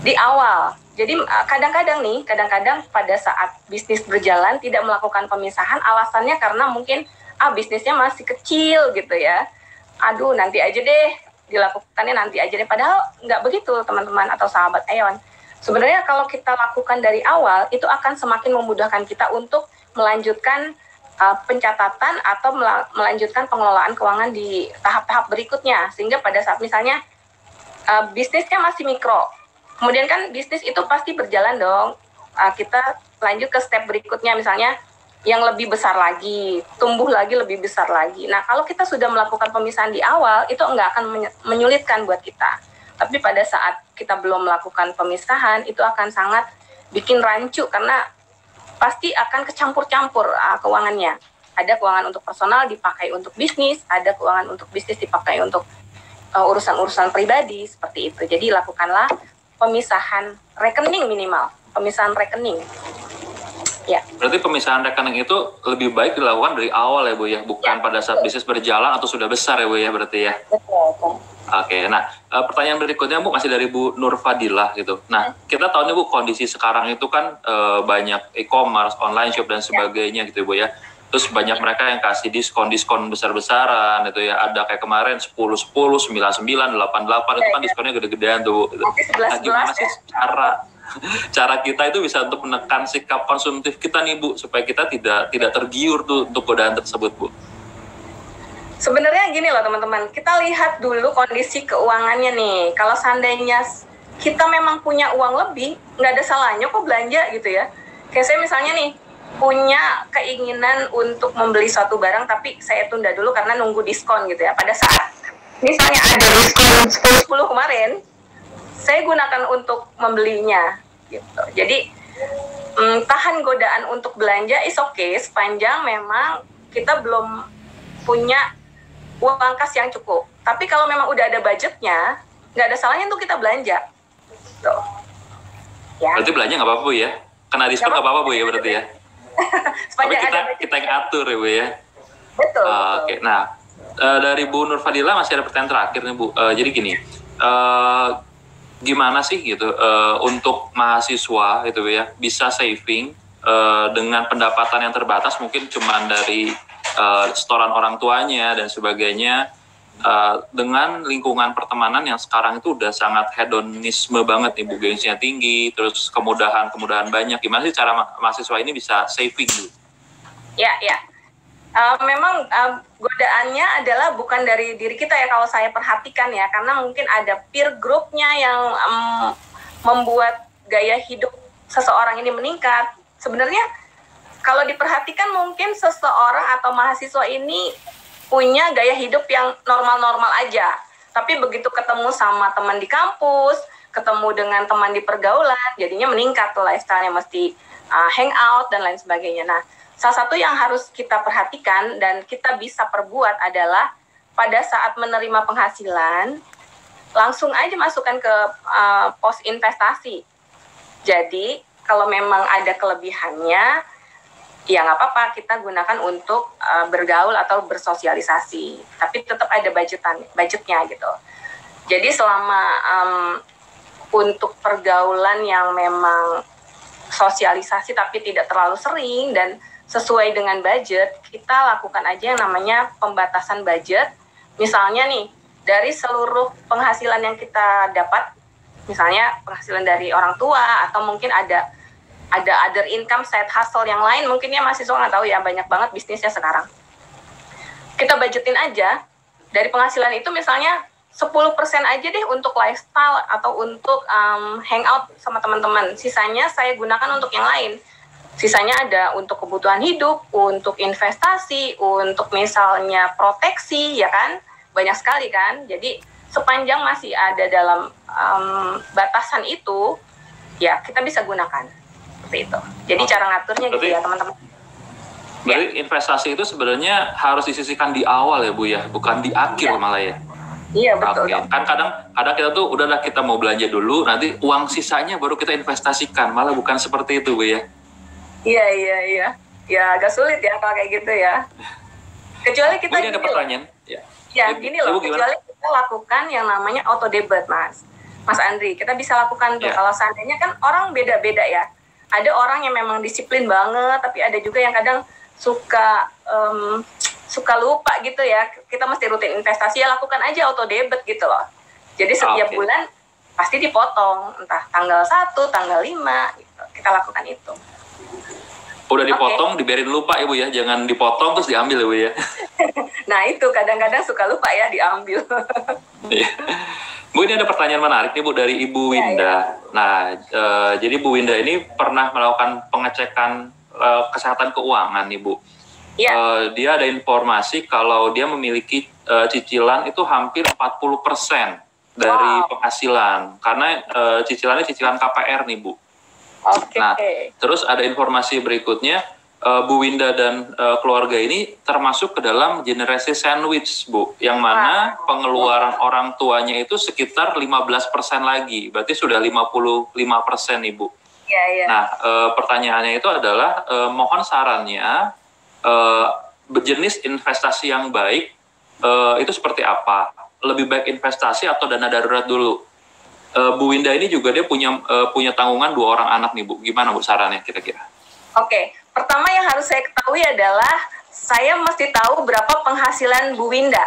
di awal. Jadi kadang-kadang pada saat bisnis berjalan tidak melakukan pemisahan, alasannya karena mungkin bisnisnya masih kecil gitu ya. Aduh nanti aja deh, dilakukannya nanti aja deh. Padahal nggak begitu teman-teman atau sahabat Aeon. Sebenarnya kalau kita lakukan dari awal, itu akan semakin memudahkan kita untuk melanjutkan pencatatan atau melanjutkan pengelolaan keuangan di tahap-tahap berikutnya, sehingga pada saat misalnya bisnisnya masih mikro, kemudian kan bisnis itu pasti berjalan dong, kita lanjut ke step berikutnya, misalnya yang lebih besar lagi, tumbuh lagi lebih besar lagi. Nah kalau kita sudah melakukan pemisahan di awal, itu nggak akan menyulitkan buat kita. Tapi pada saat kita belum melakukan pemisahan, itu akan sangat bikin rancu karena pasti akan kecampur-campur keuangannya. Ada keuangan untuk personal dipakai untuk bisnis, ada keuangan untuk bisnis dipakai untuk urusan-urusan pribadi, seperti itu. Jadi lakukanlah pemisahan rekening minimal, pemisahan rekening. Ya. Berarti pemisahan rekening itu lebih baik dilakukan dari awal ya Bu ya, bukan pada saat bisnis berjalan atau sudah besar ya Bu ya berarti ya. Betul. Oke, nah pertanyaan berikutnya Bu masih dari Bu Nur Fadilah gitu. Nah kita tahu nih Bu kondisi sekarang itu kan banyak e-commerce, online shop dan sebagainya gitu Bu ya. Terus banyak mereka yang kasih diskon besar-besaran itu ya. Ada kayak kemarin 10, 10, 99, 88 itu kan diskonnya gede-gedean tuh. Nah gimana sih cara kita itu bisa untuk menekan sikap konsumtif kita nih Bu supaya kita tidak tergiur tuh untuk godaan tersebut Bu? Sebenarnya gini loh teman-teman, kita lihat dulu kondisi keuangannya nih. Kalau seandainya kita memang punya uang lebih, nggak ada salahnya kok belanja gitu ya. Kayak saya misalnya nih, punya keinginan untuk membeli suatu barang, tapi saya tunda dulu karena nunggu diskon gitu ya. Pada saat misalnya ada diskon 10 kemarin, saya gunakan untuk membelinya gitu. Jadi tahan godaan untuk belanja is okay, sepanjang memang kita belum punya uang kas yang cukup. Tapi kalau memang udah ada budgetnya, nggak ada salahnya untuk kita belanja. Tuh. Ya. Berarti belanja nggak apa-apa Bu ya? Kena diskon nggak apa-apa Bu ya berarti ya? Tapi kita yang atur ya Bu ya? Betul. Oke. Nah, dari Bu Nur Fadilah masih ada pertanyaan terakhir nih Bu. Jadi gini, gimana sih gitu untuk mahasiswa itu ya bisa saving dengan pendapatan yang terbatas, mungkin cuma dari setoran orang tuanya dan sebagainya, dengan lingkungan pertemanan yang sekarang itu udah sangat hedonisme banget nih Bu, gengsinya tinggi, terus kemudahan banyak. Gimana sih cara mahasiswa ini bisa saving Bu? Ya. Memang godaannya adalah bukan dari diri kita ya, kalau saya perhatikan ya, karena mungkin ada peer groupnya yang membuat gaya hidup seseorang ini meningkat. Sebenarnya kalau diperhatikan mungkin seseorang atau mahasiswa ini punya gaya hidup yang normal-normal aja. Tapi begitu ketemu sama teman di kampus, ketemu dengan teman di pergaulan, jadinya meningkat tuh lifestyle-nya, mesti hangout dan lain sebagainya. Nah, salah satu yang harus kita perhatikan dan kita bisa perbuat adalah pada saat menerima penghasilan langsung aja masukkan ke pos investasi. Jadi kalau memang ada kelebihannya, ya nggak apa-apa, kita gunakan untuk bergaul atau bersosialisasi. Tapi tetap ada budgetnya gitu. Jadi selama untuk pergaulan yang memang sosialisasi tapi tidak terlalu sering dan sesuai dengan budget, kita lakukan aja yang namanya pembatasan budget. Misalnya nih, dari seluruh penghasilan yang kita dapat, misalnya penghasilan dari orang tua atau mungkin ada other income, side hustle yang lain, mungkin ya mahasiswa nggak tahu ya, banyak banget bisnisnya sekarang. Kita budgetin aja, dari penghasilan itu misalnya 10% aja deh untuk lifestyle atau untuk hangout sama teman-teman. Sisanya saya gunakan untuk yang lain. Sisanya ada untuk kebutuhan hidup, untuk investasi, untuk misalnya proteksi, ya kan? Banyak sekali kan. Jadi sepanjang masih ada dalam batasan itu, ya kita bisa gunakan seperti itu. Jadi cara ngaturnya gitu ya teman-teman. Berarti investasi itu sebenarnya harus disisihkan di awal ya Bu ya, bukan di akhir malah ya. Iya betul. Kan kadang kita tuh udahlah kita mau belanja dulu, nanti uang sisanya baru kita investasikan, malah bukan seperti itu Bu ya. Iya. Ya agak sulit ya kalau kayak gitu ya. Kecuali kita Bu, ini ada pertanyaan. Ya gini loh, kecuali kita lakukan yang namanya auto debit Mas Andri, kita bisa lakukan tuh. Kalau seandainya kan orang beda-beda ya. Ada orang yang memang disiplin banget, tapi ada juga yang kadang suka lupa gitu ya. Kita mesti rutin investasi, ya lakukan aja auto debit gitu loh. Jadi setiap bulan pasti dipotong, entah tanggal 1, tanggal 5 gitu. Kita lakukan itu. Udah dipotong, dibiarin lupa ya Bu ya, jangan dipotong terus diambil ya Bu ya. Nah itu kadang-kadang suka lupa ya diambil. Bu, ini ada pertanyaan menarik nih Bu dari Ibu Winda. Nah, jadi Bu Winda ini pernah melakukan pengecekan kesehatan keuangan nih Bu. Dia ada informasi kalau dia memiliki cicilan itu hampir 40% dari penghasilan, karena cicilannya cicilan KPR nih Bu. Nah, terus ada informasi berikutnya, Bu Winda dan keluarga ini termasuk ke dalam generasi sandwich, Bu, yang mana pengeluaran orang tuanya itu sekitar 15% lagi, berarti sudah 55% nih, Bu. Nah, pertanyaannya itu adalah, mohon sarannya, berjenis investasi yang baik, itu seperti apa? Lebih baik investasi atau dana darurat dulu? Bu Winda ini juga dia punya tanggungan 2 orang anak nih Bu. Gimana Bu sarannya kira-kira? Oke, pertama yang harus saya ketahui adalah saya mesti tahu berapa penghasilan Bu Winda.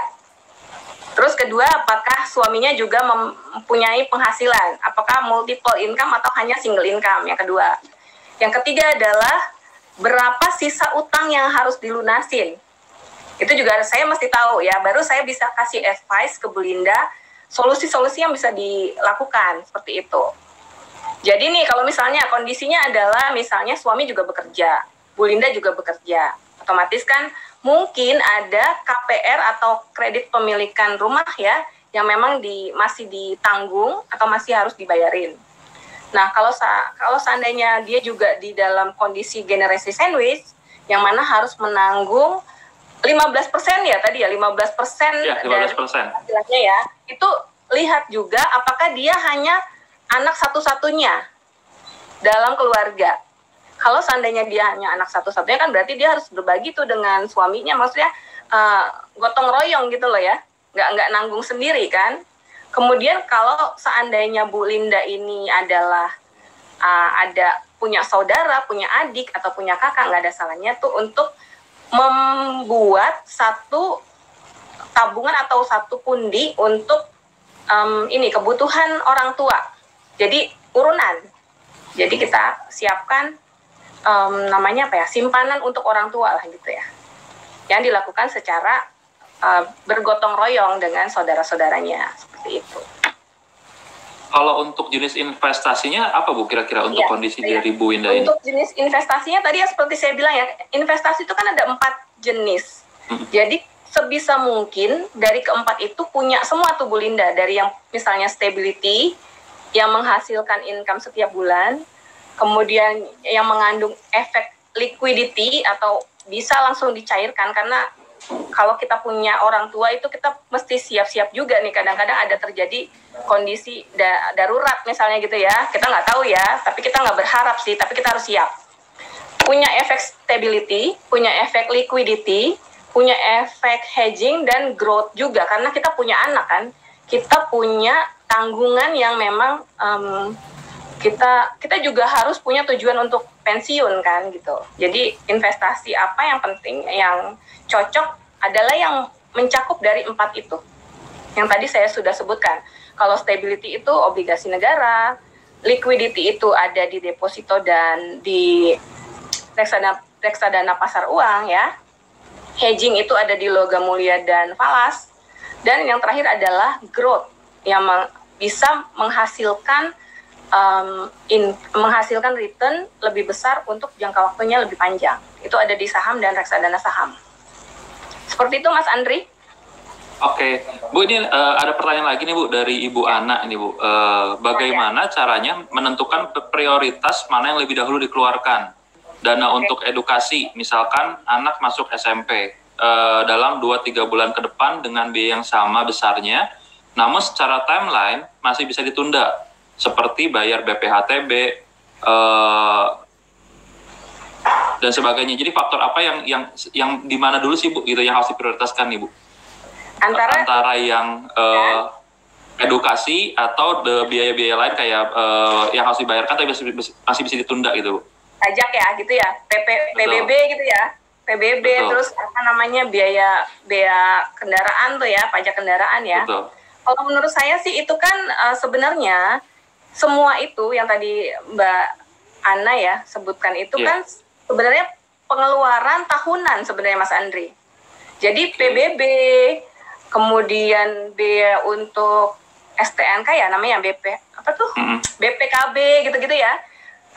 Terus kedua, apakah suaminya juga mempunyai penghasilan? Apakah multiple income atau hanya single income? Yang kedua. Yang ketiga adalah berapa sisa utang yang harus dilunasin. Itu juga saya mesti tahu ya. Baru saya bisa kasih advice ke Bu Linda solusi-solusi yang bisa dilakukan seperti itu. Jadi nih kalau misalnya kondisinya adalah misalnya suami juga bekerja, Bu Linda juga bekerja, otomatis kan mungkin ada KPR atau kredit pemilikan rumah ya yang memang masih ditanggung atau masih harus dibayarin. Nah kalau seandainya dia juga di dalam kondisi generasi sandwich yang mana harus menanggung 15% ya tadi ya 15% ya, 15%. dari hasilnya ya, itu lihat juga apakah dia hanya anak satu-satunya dalam keluarga. Kalau seandainya dia hanya anak satu-satunya kan berarti dia harus berbagi tuh dengan suaminya, maksudnya gotong royong gitu loh ya, nggak nanggung sendiri kan. Kemudian kalau seandainya Bu Linda ini adalah ada punya saudara, punya adik atau punya kakak, nggak ada salahnya tuh untuk membuat satu tabungan atau satu pundi untuk kebutuhan orang tua. Jadi urunan. Jadi kita siapkan namanya apa ya, simpanan untuk orang tua lah gitu ya. Yang dilakukan secara bergotong royong dengan saudara-saudaranya seperti itu. Kalau untuk jenis investasinya apa Bu kira-kira untuk kondisi dari Bu Winda ini? Untuk jenis investasinya tadi ya seperti saya bilang ya, investasi itu kan ada 4 jenis. Jadi sebisa mungkin dari keempat itu punya semua tuh Bu Linda, dari yang misalnya stability yang menghasilkan income setiap bulan, kemudian yang mengandung efek liquidity atau bisa langsung dicairkan karena kalau kita punya orang tua itu kita mesti siap-siap juga nih, kadang-kadang ada terjadi kondisi darurat misalnya gitu ya, kita nggak tahu ya, tapi kita nggak berharap sih, tapi kita harus siap. Punya efek stability, punya efek liquidity, punya efek hedging dan growth juga, karena kita punya anak kan, kita punya tanggungan yang memang kita juga harus punya tujuan untuk pensiun kan gitu. Jadi investasi apa yang penting, yang cocok adalah yang mencakup dari 4 itu. Yang tadi saya sudah sebutkan. Kalau stability itu obligasi negara, liquidity itu ada di deposito dan di reksadana pasar uang ya. Hedging itu ada di logam mulia dan falas. Dan yang terakhir adalah growth yang bisa menghasilkan return lebih besar untuk jangka waktunya lebih panjang. Itu ada di saham dan reksadana saham. Seperti itu Mas Andri. Oke, Bu, ini ada pertanyaan lagi nih Bu dari Ibu Ana ini Bu. Bagaimana caranya menentukan prioritas mana yang lebih dahulu dikeluarkan? Dana untuk edukasi, misalkan anak masuk SMP dalam 2-3 bulan ke depan dengan biaya yang sama besarnya, namun secara timeline masih bisa ditunda, seperti bayar BPHTB dan sebagainya. Jadi faktor apa yang di mana dulu sih Bu, gitu yang harus diprioritaskan nih Bu? Antara yang edukasi atau biaya-biaya lain kayak yang harus dibayarkan tapi masih bisa ditunda gitu Bu. Pajak ya gitu ya, PBB gitu ya, PBB. Betul. Terus apa namanya biaya kendaraan tuh ya, pajak kendaraan ya. Betul. Kalau menurut saya sih itu kan sebenarnya semua itu yang tadi Mbak Ana ya sebutkan itu kan sebenarnya pengeluaran tahunan sebenarnya Mas Andri. Jadi PBB, kemudian biaya untuk STNK ya namanya BP apa tuh, BPKB gitu-gitu ya,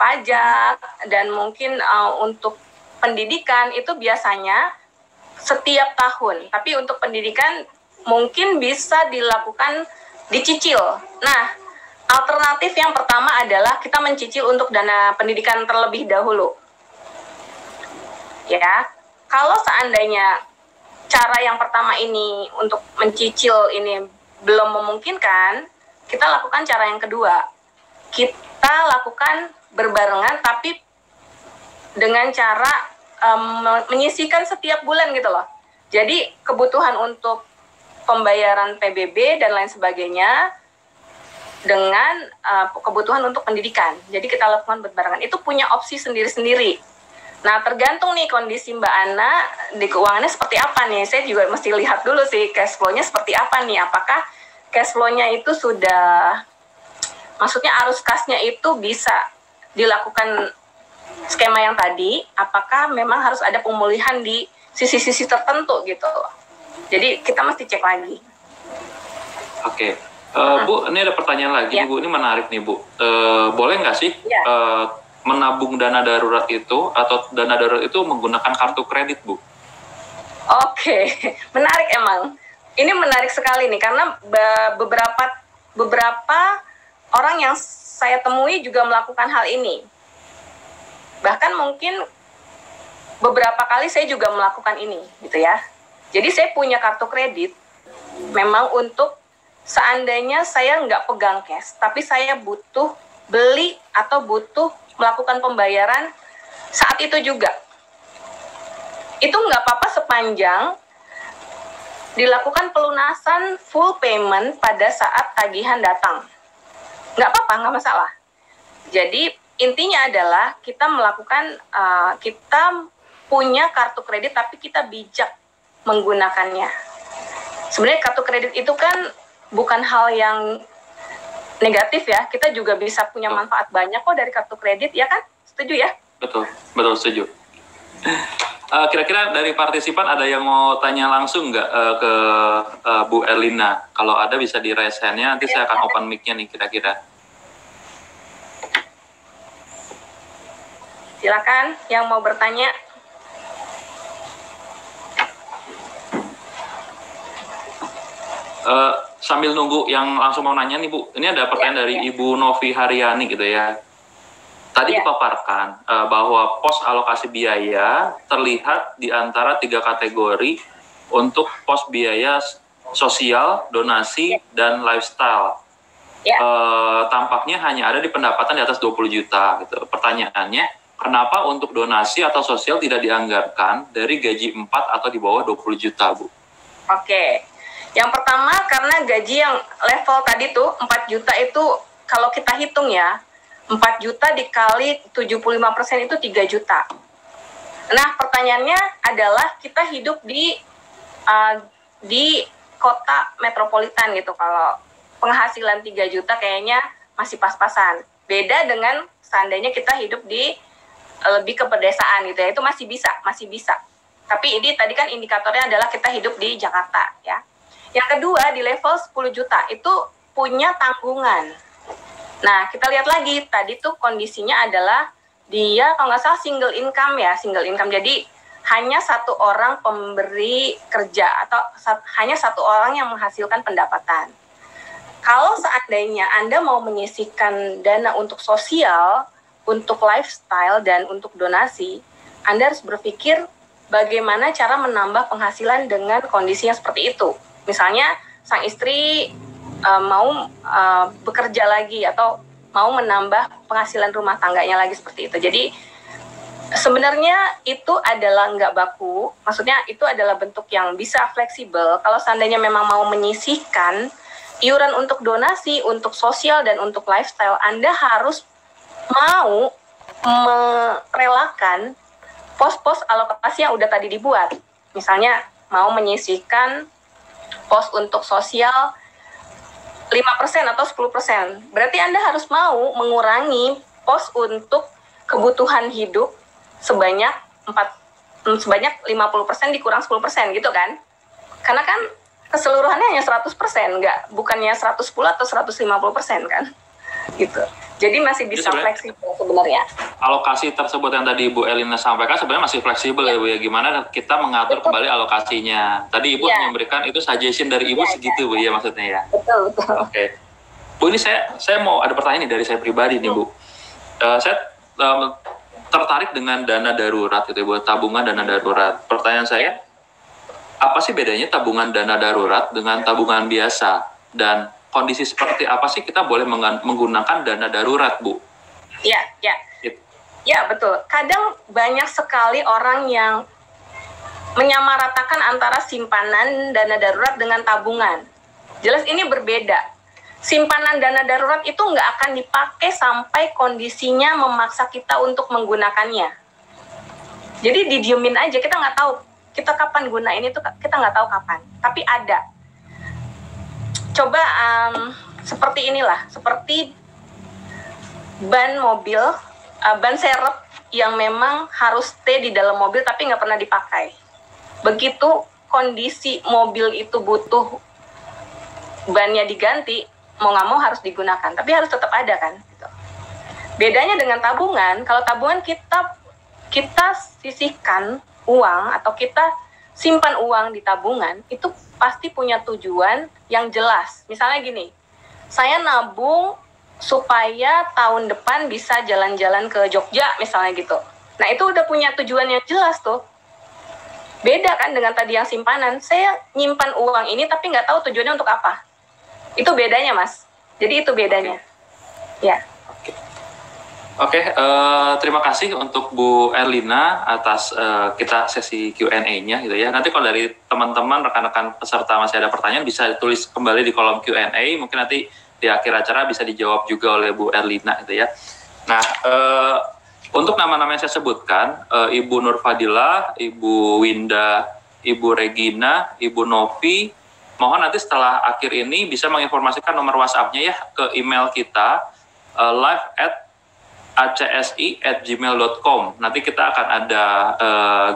pajak, dan mungkin untuk pendidikan itu biasanya setiap tahun. Tapi untuk pendidikan mungkin bisa dilakukan dicicil. Nah, alternatif yang pertama adalah kita mencicil untuk dana pendidikan terlebih dahulu. Ya, kalau seandainya cara yang pertama ini untuk mencicil ini belum memungkinkan, kita lakukan cara yang kedua. Kita lakukan berbarengan tapi dengan cara menyisihkan setiap bulan gitu loh. Jadi kebutuhan untuk pembayaran PBB dan lain sebagainya dengan kebutuhan untuk pendidikan. Jadi kita lakukan berbarengan. Itu punya opsi sendiri-sendiri. Nah, tergantung nih kondisi Mbak Ana di keuangannya seperti apa nih. Saya juga mesti lihat dulu sih cash flow-nya seperti apa nih. Apakah cash flow-nya itu sudah, maksudnya arus kasnya itu bisa dilakukan skema yang tadi, apakah memang harus ada pemulihan di sisi-sisi tertentu gitu. Jadi kita mesti cek lagi. Oke. Bu, ini ada pertanyaan lagi, Bu. Ini menarik nih, Bu. Boleh nggak sih menabung dana darurat itu atau dana darurat itu menggunakan kartu kredit, Bu? Oke, menarik emang. Ini menarik sekali nih karena beberapa orang yang saya temui juga melakukan hal ini. Bahkan mungkin beberapa kali saya juga melakukan ini, gitu ya. Jadi saya punya kartu kredit, memang untuk seandainya saya nggak pegang cash, tapi saya butuh beli atau butuh melakukan pembayaran saat itu juga. Itu nggak apa-apa sepanjang dilakukan pelunasan full payment pada saat tagihan datang. Nggak apa-apa, nggak masalah. Jadi intinya adalah kita melakukan, kita punya kartu kredit tapi kita bijak menggunakannya. Sebenarnya kartu kredit itu kan bukan hal yang negatif ya, kita juga bisa punya manfaat banyak kok dari kartu kredit, ya kan? Setuju ya? Betul setuju. Kira-kira dari partisipan ada yang mau tanya langsung nggak ke Bu Erlina? Kalau ada bisa di raise hand-nya, nanti saya akan open mic-nya nih kira-kira. Silakan yang mau bertanya. Sambil nunggu yang langsung mau nanya nih Bu, ini ada pertanyaan dari Ibu Novi Haryani gitu ya. Tadi dipaparkan bahwa pos alokasi biaya terlihat di antara 3 kategori untuk pos biaya sosial, donasi, dan lifestyle. Tampaknya hanya ada di pendapatan di atas 20 juta gitu. Pertanyaannya, kenapa untuk donasi atau sosial tidak dianggarkan dari gaji 4 atau di bawah 20 juta, Bu? Oke. Yang pertama, karena gaji yang level tadi tuh 4 juta itu kalau kita hitung ya, 4 juta dikali 75% itu 3 juta. Nah, pertanyaannya adalah kita hidup di kota metropolitan gitu. Kalau penghasilan 3 juta kayaknya masih pas-pasan. Beda dengan seandainya kita hidup di lebih ke pedesaan gitu ya, itu masih bisa. Tapi ini tadi kan indikatornya adalah kita hidup di Jakarta ya. Yang kedua, di level 10 juta itu punya tanggungan. Nah, kita lihat lagi, tadi tuh kondisinya adalah dia kalau nggak salah single income. Jadi hanya satu orang pemberi kerja atau hanya satu orang yang menghasilkan pendapatan. Kalau seandainya Anda mau menyisihkan dana untuk sosial, untuk lifestyle, dan untuk donasi, Anda harus berpikir bagaimana cara menambah penghasilan dengan kondisi yang seperti itu. Misalnya, sang istri mau bekerja lagi atau mau menambah penghasilan rumah tangganya lagi seperti itu. Jadi, sebenarnya itu adalah nggak baku, maksudnya itu adalah bentuk yang bisa fleksibel. Kalau seandainya memang mau menyisihkan iuran untuk donasi, untuk sosial, dan untuk lifestyle, Anda harus mau merelakan pos-pos alokasi yang udah tadi dibuat. Misalnya, mau menyisihkan pos untuk sosial 5% atau 10%. Berarti Anda harus mau mengurangi pos untuk kebutuhan hidup sebanyak 50% dikurang 10% gitu kan. Karena kan keseluruhannya hanya 100%, bukannya 110 atau 150% kan, gitu. Jadi masih bisa fleksibel sebenarnya. Alokasi tersebut yang tadi Ibu Elina sampaikan sebenarnya masih fleksibel ya Bu ya. Gimana kita mengatur kembali alokasinya. Tadi Ibu hanya memberikan itu suggestion dari Ibu segitu Bu ya maksudnya ya. Betul. Oke. Bu, ini saya mau ada pertanyaan nih dari saya pribadi nih Bu. Saya tertarik dengan dana darurat gitu ya Bu, tabungan dana darurat. Pertanyaan saya, apa sih bedanya tabungan dana darurat dengan tabungan biasa? Dan kondisi seperti apa sih kita boleh menggunakan dana darurat, Bu? Ya, betul. Kadang banyak sekali orang yang menyamaratakan antara simpanan dana darurat dengan tabungan. Jelas ini berbeda. Simpanan dana darurat itu nggak akan dipakai sampai kondisinya memaksa kita untuk menggunakannya. Jadi didiemin aja, kita nggak tahu kita kapan gunain itu, kita nggak tahu kapan. Tapi ada. Coba seperti inilah, seperti ban mobil, ban serep yang memang harus stay di dalam mobil tapi nggak pernah dipakai. Begitu kondisi mobil itu butuh bannya diganti, mau nggak mau harus digunakan, tapi harus tetap ada kan. Gitu. Bedanya dengan tabungan, kalau tabungan kita sisihkan uang atau kita simpan uang di tabungan, itu pasti punya tujuan yang jelas. Misalnya gini, saya nabung supaya tahun depan bisa jalan-jalan ke Jogja misalnya gitu. Nah itu udah punya tujuan yang jelas tuh. Beda kan dengan tadi yang simpanan, saya nyimpan uang ini tapi nggak tahu tujuannya untuk apa. Itu bedanya Mas, jadi itu bedanya. Ya. Oke, terima kasih untuk Bu Erlina atas kita sesi Q&A-nya gitu ya. Nanti kalau dari teman-teman, rekan-rekan peserta masih ada pertanyaan, bisa tulis kembali di kolom Q&A. Mungkin nanti di akhir acara bisa dijawab juga oleh Bu Erlina gitu ya. Nah, untuk nama-nama yang saya sebutkan, Ibu Nur Fadilah, Ibu Winda, Ibu Regina, Ibu Novi, mohon nanti setelah akhir ini bisa menginformasikan nomor WhatsApp-nya ya ke email kita, live@acsi@gmail.com. Nanti kita akan ada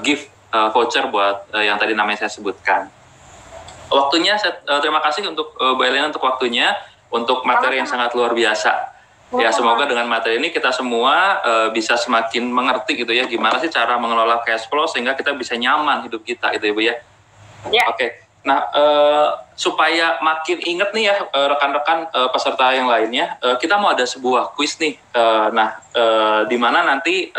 gift voucher buat yang tadi namanya saya sebutkan. Waktunya, terima kasih untuk Bu Elina untuk waktunya, untuk materi yang sangat luar biasa. Ya, semoga dengan materi ini kita semua bisa semakin mengerti gitu ya, gimana sih cara mengelola cash flow sehingga kita bisa nyaman hidup kita gitu ya Bu ya. Oke. Nah, supaya makin inget nih ya rekan-rekan peserta yang lainnya, kita mau ada sebuah kuis nih. Di mana nanti